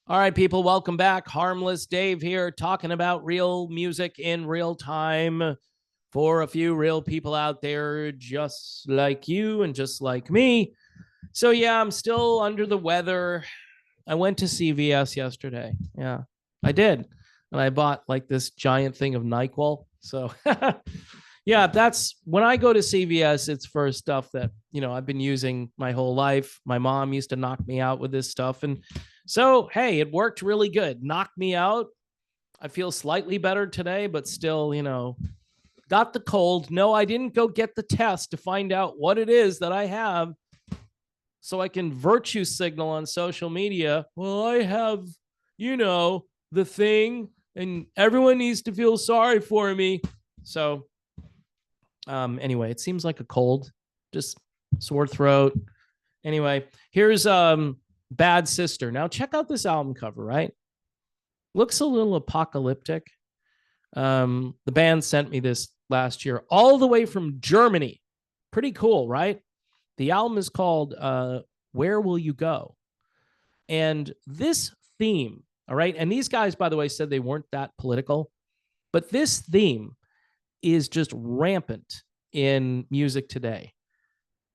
All right, people, welcome back. Harmless Dave here, talking about real music in real time for a few real people out there just like you and just like me. So, yeah, I'm still under the weather. I went to CVS yesterday. Yeah, I did. And I bought like this giant thing of NyQuil. So, yeah, that's when I go to CVS, it's for stuff that, I've been using my whole life. My mom used to knock me out with this stuff. And so, hey, it worked really good. Knocked me out. I feel slightly better today, but still, got the cold. No, I didn't go get the test to find out what it is that I have so I can virtue signal on social media. Well, I have, the thing, and everyone needs to feel sorry for me. So, anyway, it seems like a cold, just sore throat. Anyway, here's Bad Sister. Now check out this album cover, right? Looks a little apocalyptic. The band sent me this last year, all the way from Germany. Pretty cool, right? The album is called Where Will You Go? And this theme, all right, and these guys, by the way, said they weren't that political, but this theme is just rampant in music today.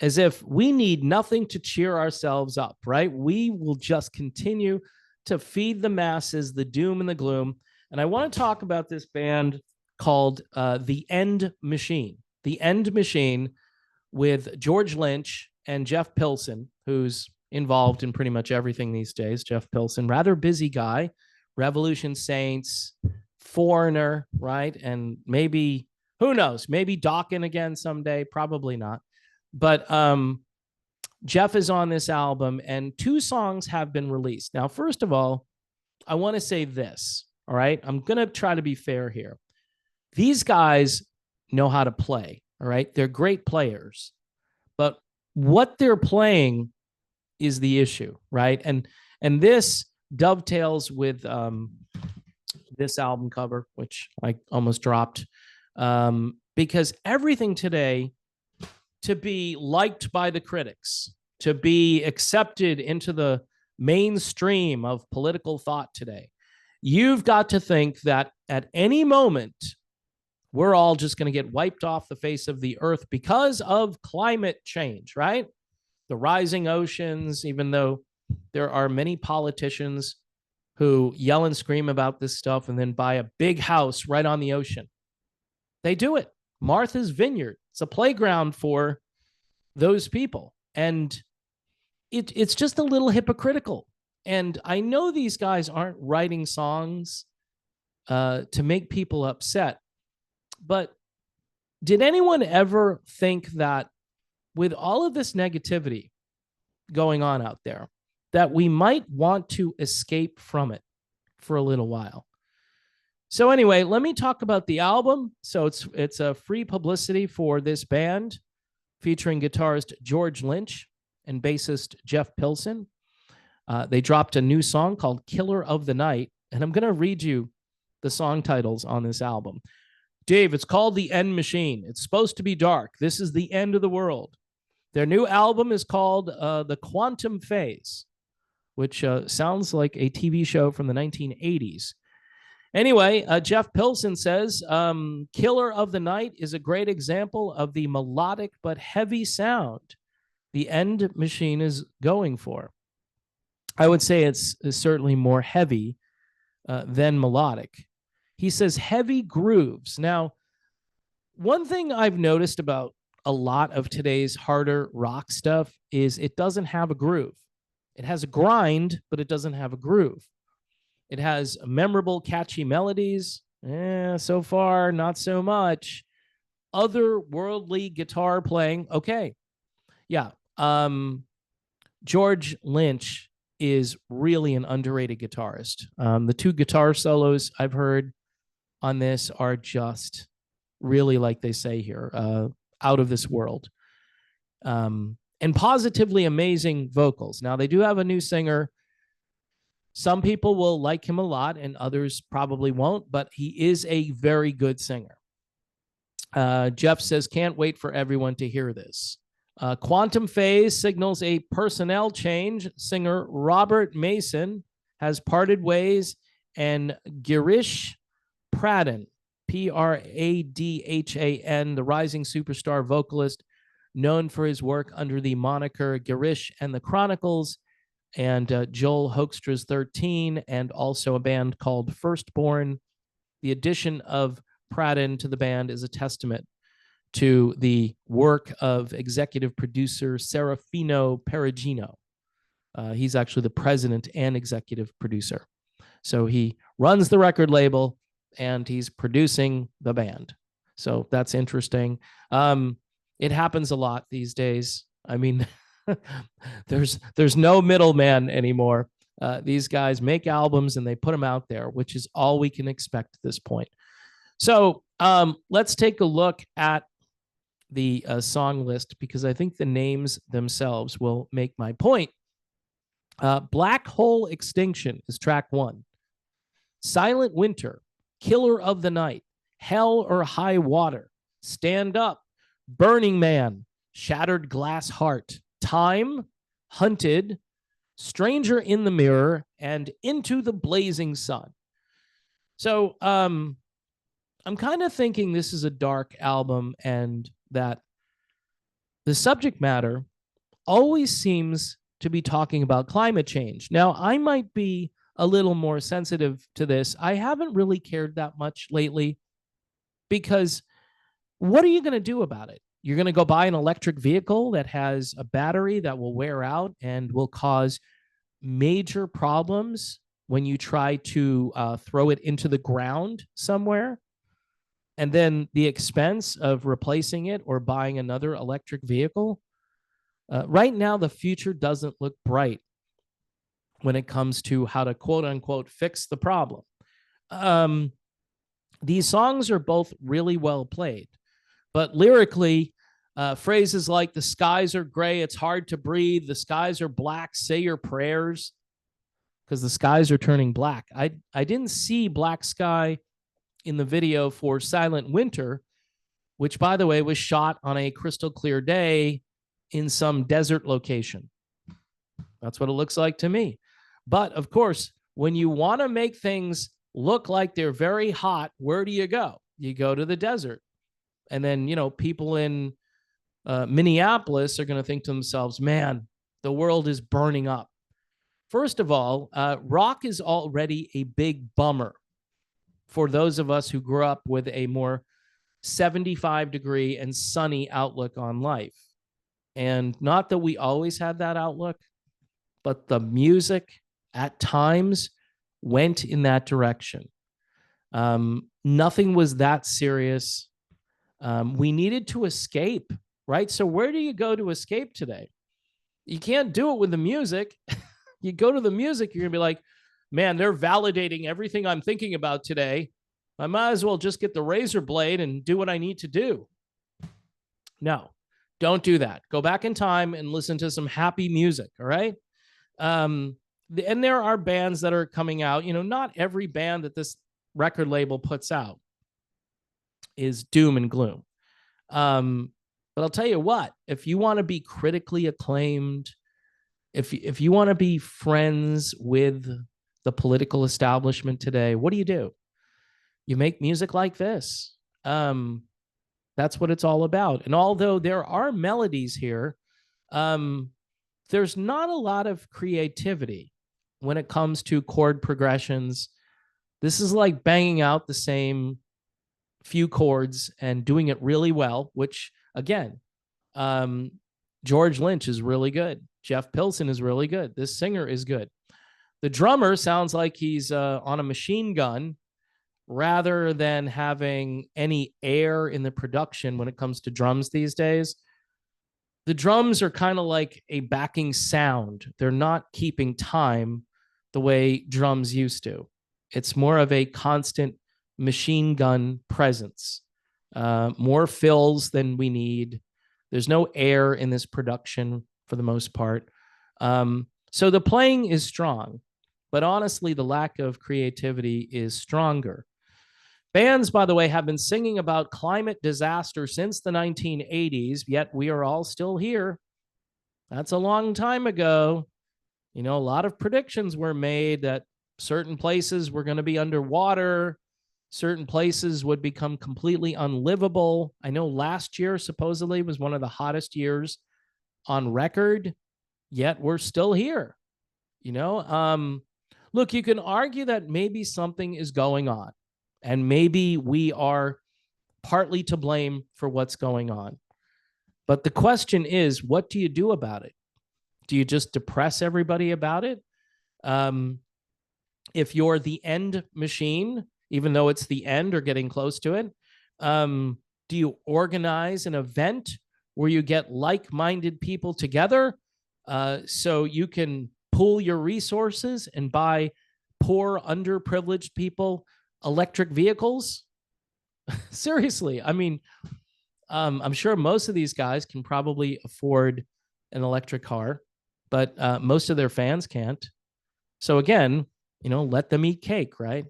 As if we need nothing to cheer ourselves up, right? We will just continue to feed the masses the doom and the gloom. And I want to talk about this band called The End Machine. The End Machine with George Lynch and Jeff Pilson, who's involved in pretty much everything these days. Jeff Pilson, rather busy guy, Revolution Saints, Foreigner, right? And maybe, who knows, maybe Dokken again someday, probably not. But Jeff is on this album, and two songs have been released. Now, first of all, I want to say this, all right? I'm going to try to be fair here. These guys know how to play, all right? They're great players, but what they're playing is the issue, right? And this dovetails with this album cover, which I almost dropped, because everything today, to be liked by the critics, to be accepted into the mainstream of political thought today, you've got to think that at any moment, we're all just going to get wiped off the face of the earth because of climate change, right? The rising oceans, even though there are many politicians who yell and scream about this stuff and then buy a big house right on the ocean. They do it. Martha's Vineyard. It's a playground for those people. And it's just a little hypocritical. And I know these guys aren't writing songs to make people upset. But did anyone ever think that with all of this negativity going on out there, that we might want to escape from it for a little while? So anyway, let me talk about the album. So it's a free publicity for this band featuring guitarist George Lynch and bassist Jeff Pilson. They dropped a new song called Killer of the Night, and I'm going to read you the song titles on this album. Dave, it's called The End Machine. It's supposed to be dark. This is the end of the world. Their new album is called The Quantum Phase, which sounds like a TV show from the 1980s. Anyway, Jeff Pilson says, Killer of the Night is a great example of the melodic but heavy sound the End Machine is going for. I would say it's certainly more heavy than melodic. He says heavy grooves. Now, one thing I've noticed about a lot of today's harder rock stuff is it doesn't have a groove. It has a grind, but it doesn't have a groove. It has memorable, catchy melodies. So far, not so much. Otherworldly guitar playing. Okay. Yeah. George Lynch is really an underrated guitarist. The two guitar solos I've heard on this are just really, like they say here, out of this world. And positively amazing vocals. Now, they do have a new singer. Some people will like him a lot and others probably won't, but he is a very good singer. Jeff says, can't wait for everyone to hear this. Quantum Phase signals a personnel change. Singer Robert Mason has parted ways, and Girish Pradhan, Pradhan, the rising superstar vocalist, known for his work under the moniker Girish and the Chronicles, and Joel Hoekstra's 13, and also a band called Firstborn. The addition of Pradhan to the band is a testament to the work of executive producer Serafino Perugino. He's actually the president and executive producer. So he runs the record label and he's producing the band. So that's interesting. It happens a lot these days. I mean, there's no middleman anymore. These guys make albums and they put them out there, which is all we can expect at this point. So let's take a look at the song list, because I think the names themselves will make my point. Black Hole Extinction is track 1. Silent Winter, Killer of the Night, Hell or High Water, Stand Up, Burning Man, Shattered Glass Heart, Time, Hunted, Stranger in the Mirror, and Into the Blazing Sun. So I'm kind of thinking this is a dark album, and that the subject matter always seems to be talking about climate change. Now, I might be a little more sensitive to this. I haven't really cared that much lately, because what are you going to do about it? You're going to go buy an electric vehicle that has a battery that will wear out and will cause major problems when you try to throw it into the ground somewhere. And then the expense of replacing it or buying another electric vehicle. Right now, the future doesn't look bright when it comes to how to quote unquote fix the problem. These songs are both really well played, but lyrically, phrases like "the skies are gray, it's hard to breathe, the skies are black, say your prayers," because the skies are turning black. I didn't see black sky in the video for Silent Winter, which, by the way, was shot on a crystal clear day in some desert location. That's what it looks like to me. But of course, when you want to make things look like they're very hot, where do you go? You go to the desert. And then, you know, people in Minneapolis are going to think to themselves, man, the world is burning up. First of all, rock is already a big bummer for those of us who grew up with a more 75-degree and sunny outlook on life. And not that we always had that outlook, but the music at times went in that direction. Nothing was that serious. We needed to escape, right? So where do you go to escape today? You can't do it with the music. You go to the music, you're going to be like, man, they're validating everything I'm thinking about today. I might as well just get the razor blade and do what I need to do. No, don't do that. Go back in time and listen to some happy music, all right? And there are bands that are coming out. You know, not every band that this record label puts out is doom and gloom. But I'll tell you what, if you want to be critically acclaimed, if you want to be friends with the political establishment today, what do? You make music like this. That's what it's all about. And although there are melodies here, there's not a lot of creativity when it comes to chord progressions. This is like banging out the same few chords and doing it really well, which, again, George Lynch is really good. Jeff Pilson is really good. This singer is good. The drummer sounds like he's on a machine gun rather than having any air in the production when it comes to drums these days. The drums are kind of like a backing sound. They're not keeping time the way drums used to. It's more of a constant machine gun presence. More fills than we need. There's no air in this production for the most part. So the playing is strong, but honestly, the lack of creativity is stronger. Bands, by the way, have been singing about climate disaster since the 1980s, yet we are all still here. That's a long time ago. You know, a lot of predictions were made that certain places were going to be underwater, certain places would become completely unlivable. I know last year supposedly was one of the hottest years on record, yet we're still here. You know, look, you can argue that maybe something is going on and maybe we are partly to blame for what's going on. But the question is, what do you do about it? Do you just depress everybody about it? If you're the end machine, even though it's the end or getting close to it, do you organize an event where you get like-minded people together so you can pool your resources and buy poor, underprivileged people electric vehicles? Seriously, I mean, I'm sure most of these guys can probably afford an electric car, but most of their fans can't. So again, you know, let them eat cake, right?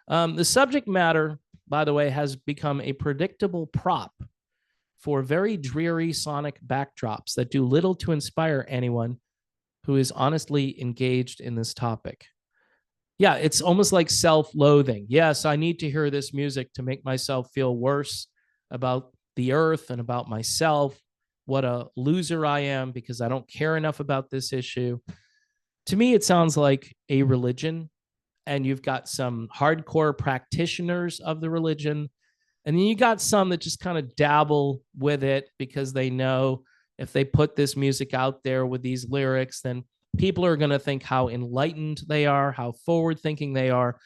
The subject matter, by the way, has become a predictable prop for very dreary sonic backdrops that do little to inspire anyone who is honestly engaged in this topic. Yeah, it's almost like self-loathing. Yes, I need to hear this music to make myself feel worse about the earth and about myself. What a loser I am because I don't care enough about this issue. To me, it sounds like a religion, and you've got some hardcore practitioners of the religion, and then you got some that just kind of dabble with it because they know if they put this music out there with these lyrics, then people are going to think how enlightened they are, how forward thinking they are.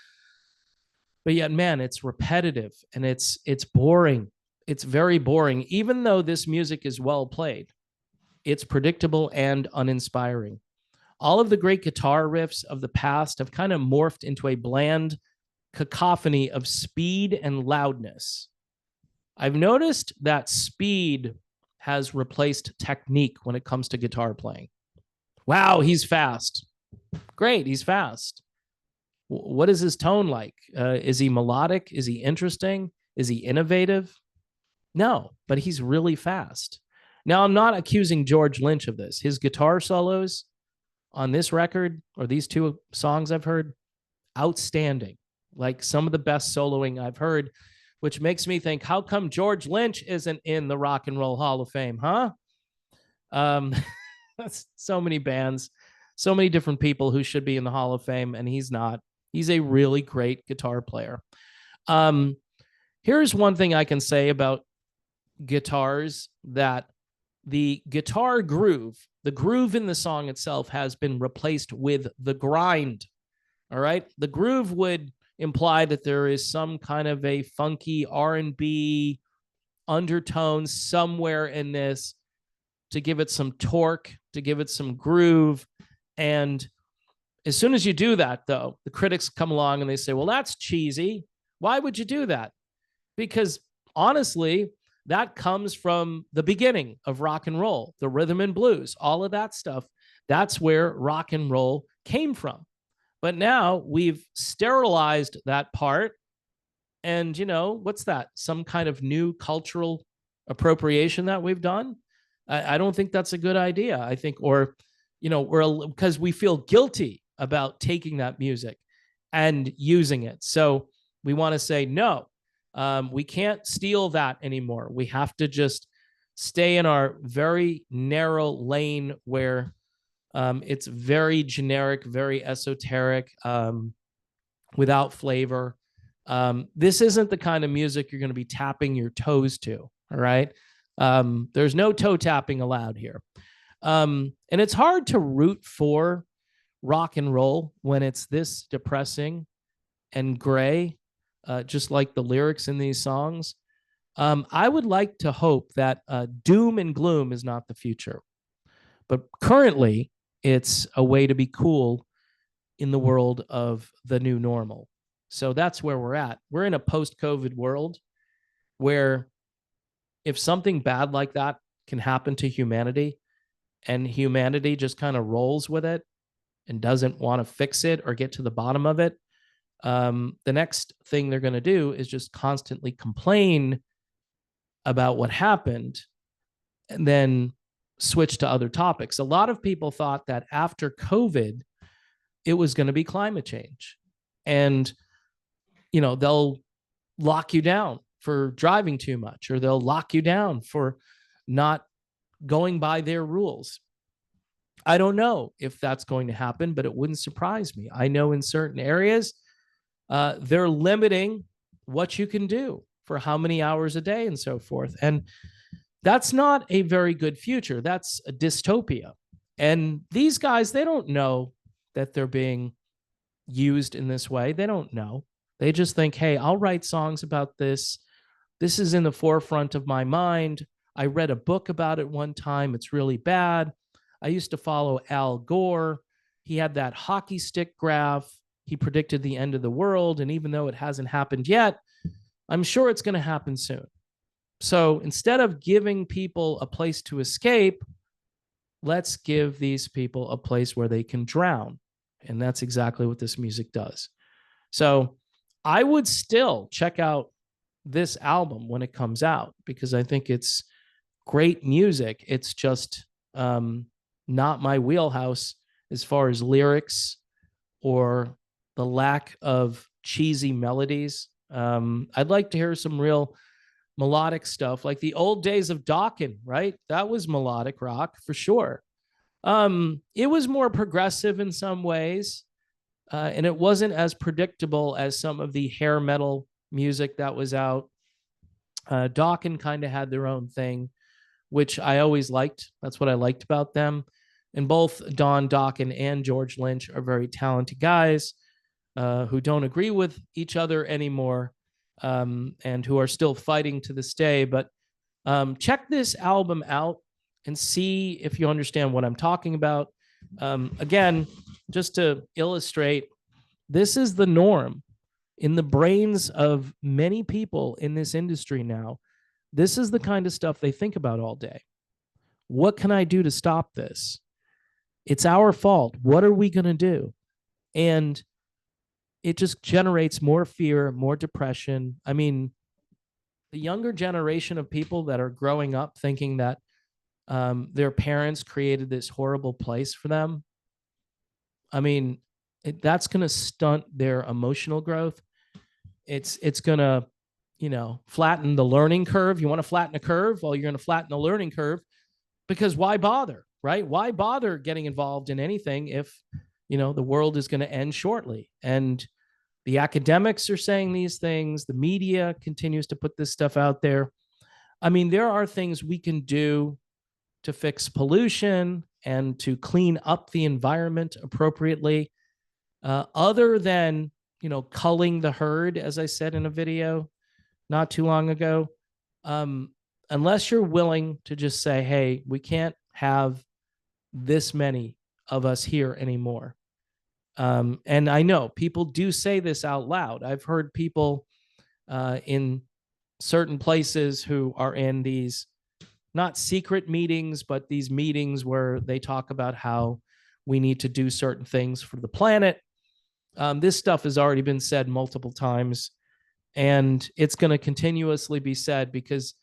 But yet, man, it's repetitive and it's boring. It's very boring. Even though this music is well played, it's predictable and uninspiring. All of the great guitar riffs of the past have kind of morphed into a bland cacophony of speed and loudness. I've noticed that speed has replaced technique when it comes to guitar playing. Wow, he's fast. Great, he's fast. What is his tone like? Is he melodic? Is he interesting? Is he innovative? No, but he's really fast. Now, I'm not accusing George Lynch of this. His guitar solos on this record or these two songs I've heard, outstanding. Like some of the best soloing I've heard, which makes me think, how come George Lynch isn't in the Rock and Roll Hall of Fame, huh? That's so many bands, so many different people who should be in the Hall of Fame, and he's not. He's a really great guitar player. Here's one thing I can say about guitars, that the guitar groove, the groove in the song itself has been replaced with the grind. All right. The groove would imply that there is some kind of a funky R&B undertone somewhere in this to give it some torque, to give it some groove. And as soon as you do that, though, the critics come along and they say, well, that's cheesy. Why would you do that? Because honestly, that comes from the beginning of rock and roll, the rhythm and blues, all of that stuff. That's where rock and roll came from. But now we've sterilized that part. And, you know, what's that? Some kind of new cultural appropriation that we've done? I don't think that's a good idea. I think, or, you know, because we feel guilty about taking that music and using it. So we want to say, no, we can't steal that anymore. We have to just stay in our very narrow lane where it's very generic, very esoteric, without flavor. This isn't the kind of music you're going to be tapping your toes to. All right. There's no toe tapping allowed here. And it's hard to root for rock and roll when it's this depressing and gray, just like the lyrics in these songs. I would like to hope that doom and gloom is not the future, but currently it's a way to be cool in the world of the new normal. So that's where we're at. We're in a post-COVID world where if something bad like that can happen to humanity and humanity just kind of rolls with it and doesn't want to fix it or get to the bottom of it, the next thing they're going to do is just constantly complain about what happened and then switch to other topics. A lot of people thought that after COVID, it was going to be climate change. And, they'll lock you down for driving too much, or they'll lock you down for not going by their rules. I don't know if that's going to happen, but it wouldn't surprise me. I know in certain areas, they're limiting what you can do for how many hours a day and so forth. And that's not a very good future. That's a dystopia. And these guys, they don't know that they're being used in this way. They don't know. They just think, hey, I'll write songs about this. This is in the forefront of my mind. I read a book about it one time. It's really bad. I used to follow Al Gore. He had that hockey stick graph. He predicted the end of the world. And even though it hasn't happened yet, I'm sure it's going to happen soon. So instead of giving people a place to escape, let's give these people a place where they can drown. And that's exactly what this music does. So I would still check out this album when it comes out, because I think it's great music. It's just not my wheelhouse as far as lyrics or the lack of cheesy melodies. I'd like to hear some real melodic stuff, like the old days of Dokken, right? That was melodic rock for sure. It was more progressive in some ways, and it wasn't as predictable as some of the hair metal music that was out. Dokken kind of had their own thing, which I always liked. That's what I liked about them. And both Don Dokken and George Lynch are very talented guys who don't agree with each other anymore, and who are still fighting to this day. But check this album out and see if you understand what I'm talking about. Again, just to illustrate, this is the norm in the brains of many people in this industry now. This is the kind of stuff they think about all day. What can I do to stop this? It's our fault. What are we going to do? And it just generates more fear, more depression. I mean, the younger generation of people that are growing up thinking that their parents created this horrible place for them. I mean, that's going to stunt their emotional growth. It's going to, flatten the learning curve. You want to flatten a curve? Well, you're going to flatten the learning curve, because why bother, right? Why bother getting involved in anything if, the world is going to end shortly? And the academics are saying these things. The media continues to put this stuff out there. I mean, there are things we can do to fix pollution and to clean up the environment appropriately, other than, culling the herd, as I said in a video not too long ago. Unless you're willing to just say, hey, we can't have this many of us here anymore. And I know people do say this out loud. I've heard people in certain places who are in these not secret meetings, but these meetings where they talk about how we need to do certain things for the planet. This stuff has already been said multiple times, and it's going to continuously be said, because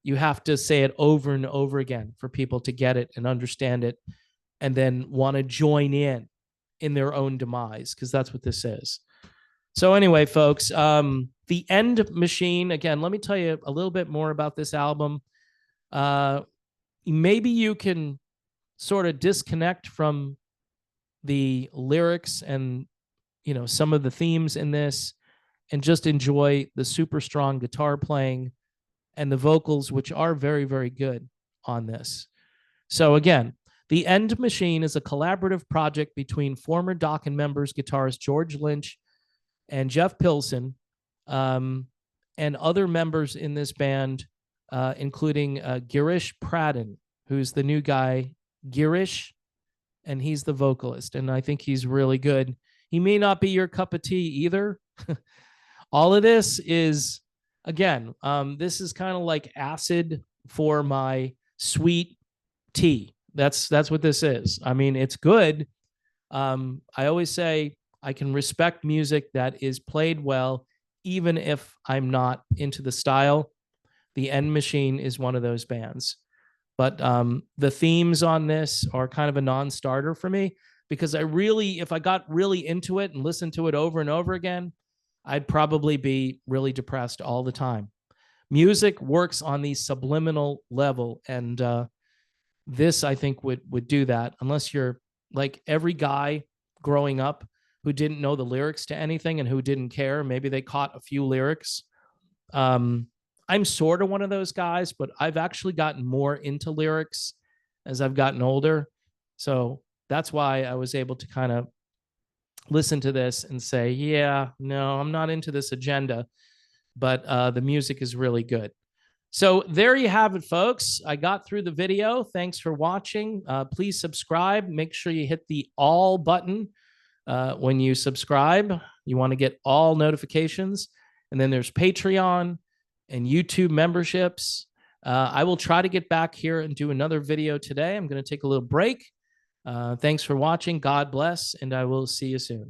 you have to say it over and over again for people to get it and understand it, and then want to join in their own demise, because that's what this is. So anyway, folks, The End Machine, again, let me tell you a little bit more about this album. Maybe you can sort of disconnect from the lyrics and, some of the themes in this, and just enjoy the super strong guitar playing and the vocals, which are very, very good on this. So again, The End Machine is a collaborative project between former Dokken members, guitarist George Lynch and Jeff Pilson, and other members in this band, including Girish Pradhan, who's the new guy, Girish, and he's the vocalist, and I think he's really good. He may not be your cup of tea either. All of this is, again, this is kind of like acid for my sweet tea. That's what this is. I mean, it's good. I always say I can respect music that is played well, even if I'm not into the style. The End Machine is one of those bands. But the themes on this are kind of a non-starter for me, because if I got really into it and listened to it over and over again, I'd probably be really depressed all the time. Music works on the subliminal level, and this, I think, would do that, unless you're like every guy growing up who didn't know the lyrics to anything and who didn't care. Maybe they caught a few lyrics. I'm sort of one of those guys, but I've actually gotten more into lyrics as I've gotten older. So that's why I was able to kind of listen to this and say, yeah, no, I'm not into this agenda, but the music is really good. So there you have it, folks. I got through the video. Thanks for watching. Please subscribe. Make sure you hit the all button when you subscribe. You want to get all notifications. And then there's Patreon and YouTube memberships. I will try to get back here and do another video today. I'm going to take a little break. Thanks for watching. God bless, and I will see you soon.